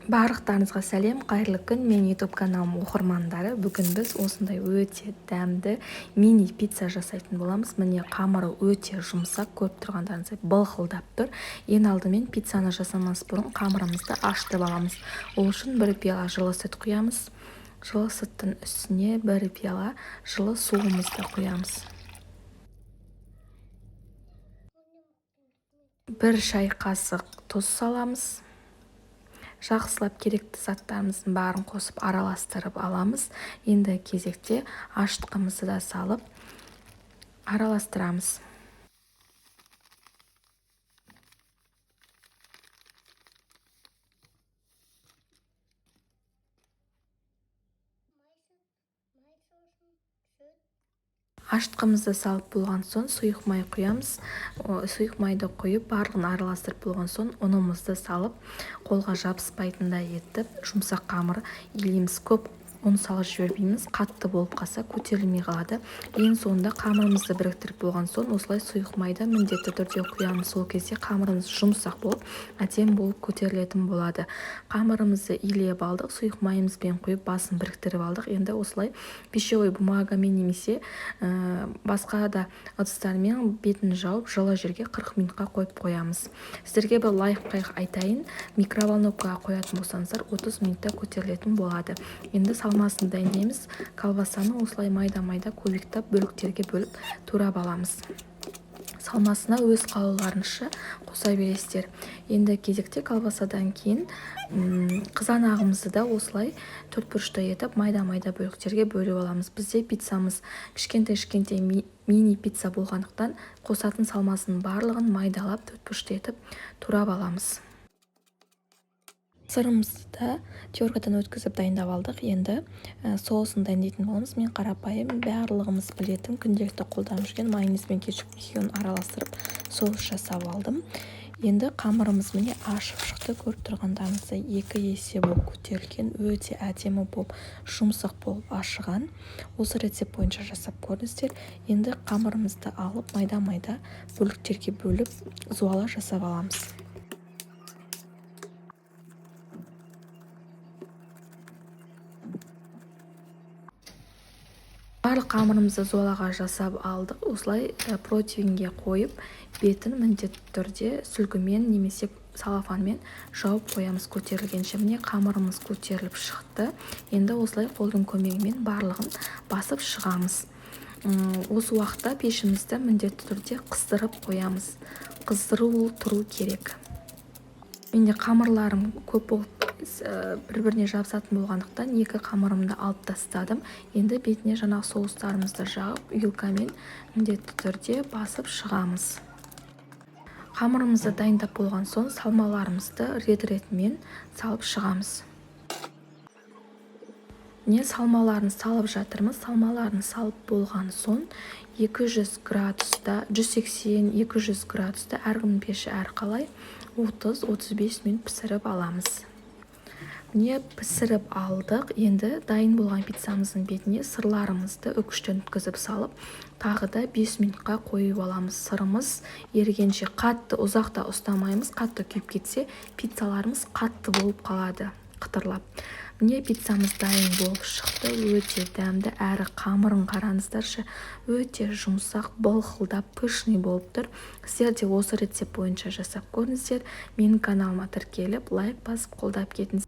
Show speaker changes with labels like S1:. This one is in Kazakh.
S1: Барлықтарыңызға сәлем, қайырлы күн. Мен YouTube каналым оқырмандары. Бүгін біз осындай өте дәмді мини пицца жасайтын боламыз. Міне қамыры өте жұмсақ, көріп тұрғандарыңыздай былқылдап тұр. Ең алдымен пиццаны жасамас бұрын қамырымызды ашытып аламыз. Ол үшін 1 пиала жылы сүт құямыз. Жылы сүттің үстіне 1 пиала жылы суымызды құямыз. 1 шай қасық тұз саламыз. Жақсылап керекті заттарымыздың барын қосып араластырып аламыз. Енді кезекте ашытқымызды да салып араластырамыз. Ашытқымызды салып болған соң сұйық май құямыз. Сұйық майды құйып барлығын араластырып болған соң ұнымызды салып қолға жабыспайтындай етіп жұмсақ қамыр илейміз. Көп ұн салып жібермейміз, қатты болып қалса көтерілмей қалады. Ең соңында қамырымызды біріктіріп болған соң осылай сұйық майды міндетті түрде құямыз. Сол кезде қамырымыз жұмсақ болып, әдемі болып көтерілетін болады. Қамырымызды илеп алдық, сұйық майымызбен құйып басын біріктіріп алдық. Енді осылай пищевой бумагамен немесе басқа да ыдыстармен бетін жауып жылы жерге 40 минутқа қойып қоямыз. Сіздерге бір лайфхак айтайын, микроволновкаға қоятын болсаңыздар 30 минутта көтерілетін болады. Енді салмасын дайындаймыз. Колбасаны осылай майда-майда көбіктеп бөліктерге бөліп турап аламыз. Салмасына өз қалауларыңызша қоса бересіздер. Енді кезекте колбасадан кейін қызанағымызды да осылай төртбұрыштай етіп майда-майда бөліктерге бөліп аламыз. Бізде пиццамыз кішкентай мини пицца болғандықтан қосатын салмасының барлығын майдалап төртбұрыштай етіп турап аламыз. Сырымызды да теркадан өткізіп дайындап алдық. Енді соусын дайындайтын боламыз. Мен қарапайым барлығымыз білетін күнделікті қолданып жүрген майонез бен кетчуп екеуін араластырып соус жасап алдым. Енді қамырымыз міне ашып шықты. Көріп тұрғандарыңыздай 2 есе болып көтерілген, өте әдемі болып, жұмсақ болып ашыған. Осы рецепт бойынша жасап көріңіздер. Енді қамырымызды алып майда-майда бөліктерге бөліп зуала жасап аламыз. Барлық қамырымызды зуалаға жасап алдық. Осылай противенге қойып, бетін міндетті түрде сүлгімен немесе салафанмен жауып қоямыз көтерілгенше. Міне қамырымыз көтеріліп шықты. Енді осылай қолдың көмегімен барлығын басып шығамыз. Осы уақытта пешімізді міндетті түрде қыздырып қоямыз. Қыздыру тұру керек. Менде қамырларым көп болып бір-біріне жабысатын болғандықтан 2 қамырымды алып тастадым. Енді бетіне жаңағы соустарымызды жағып, вилкамен міндетті түрде басып шығамыз. Қамырымызды дайындап болған соң салмаларымызды рет-ретімен салып шығамыз. Не салмаларын салып жатырмыз. Салмаларын салып болған соң 200 градуста, 180-200 градуста әркімнің пеші әрқалай 30-35 минут пісіріп аламыз. Міне пісіріп алдық. Енді дайын болған пиццамыздың бетіне сырларымызды үкіштен өткізіп салып, тағы да 5 минутқа қойып аламыз. Сырымыз ерігенше қатты ұзақта ұстамаймыз. Қатты күйіп кетсе, пиццаларымыз қатты болып қалады, қытырлап. Міне пиццамыз дайын болып шықты. Өте дәмді, әрі қамырын қараңыздаршы, өте жұмсақ, былқылдап, пышный болып тұр. Сіздер де осы рецепт бойынша жасап көріңіздер. Менің каналыма тіркеліп, лайк басып қолдап кетіңіздер.